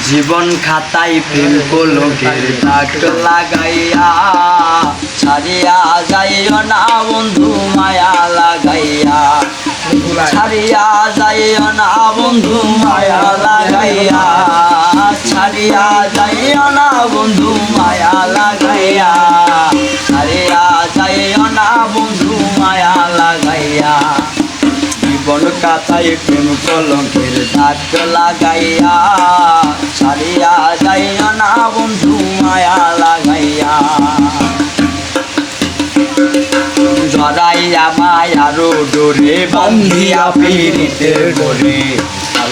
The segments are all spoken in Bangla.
জীবন খাতায় প্রেম কলঙ্কের দাগ লাগাইয়া ছাড়িয়া যাইও না বন্ধু মায়া লাগাইয়া, ছাড়িয়া যাইও না বন্ধু মায়া লাগাইয়া, ছাড়িয়া যাইও না বন্ধু মায়া লাগাইয়া, ছাড়িয়া যাইও না বন্ধু মায়া লাগাইয়া। জীবন কাতায় প্রেম কলঙ্কের দাগ লাগাইয়া ছাড়িয়া যাইও না বন্ধু মায়া লাগাইয়া। জড়াইয়া মায়ার ডোরে বান্ধিয়া পীড়িতের ডোরে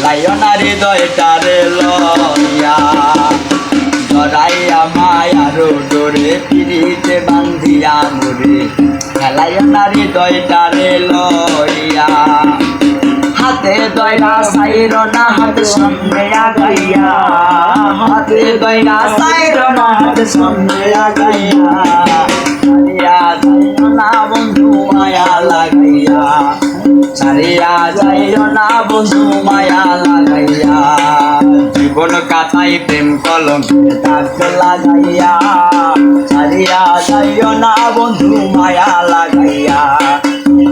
লাইও না হৃদয়টারে লইয়া, জড়াইয়া মায়ার ডোরে পীড়িতে বান্ধিয়া মোরে খেলাইও না হৃদয়টারে লইয়া। হাতে দয়রা সাইর না হাত সামনে আগাইয়া, হাতে দয়রা সাইর না হাত সামনে আগাইয়া, ছাড়িয়া যাইও না বন্ধু মায়া লাগাইয়া, ছাড়িয়া যাইও না বন্ধু মায়া লাগাইয়া। জীবন কাতায় প্রেম কলঙ্কের দাগ লাগাইয়া ছাড়িয়া যাইও না বন্ধু মায়া লাগাইয়া,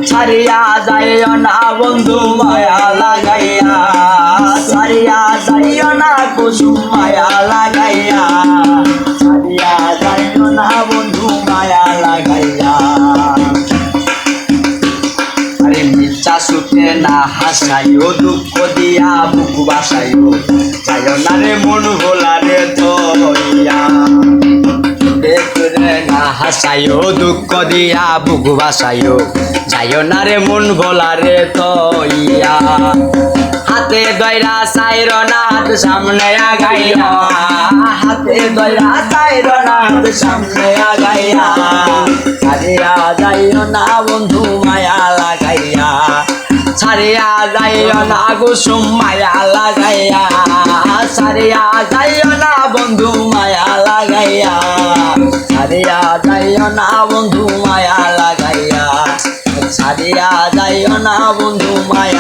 ছাড়িয়া যাইও না বন্ধু মায়া লাগাইয়া, ছাড়িয়া যাইও না কুসুম মায়া লাগাইয়া, ছাড়িয়া যাইও না বন্ধু মায়া লাগাইয়া। আরে মিথ্যা সুখে না হাসাইও দুঃখ দিয়া বুক বাসাইও যাইও না রে মন ভোলা রে তইয়া, না হাসাইও দুঃখ দিয়া বুক বাসাইও যাইও না রে মন ভোলা রে তইয়া। হাতে দয়রা সাইর না হাত সামনে আগাইয়া, হাতে দয়রা সাইর না হাত সামনে আগাইয়া, ছাড়িয়া যাইও না বন্ধু মায়া লাগাইয়া, ছাড়িয়া যাইও না কুসুম মায়া লাগাইয়া, ছাড়িয়া যাইও না বন্ধু মায়া লাগাইয়া, ছাড়িয়া যাইও না বন্ধু মায়া লাগাইয়া, ছাড়িয়া যাইও না বন্ধু মায়া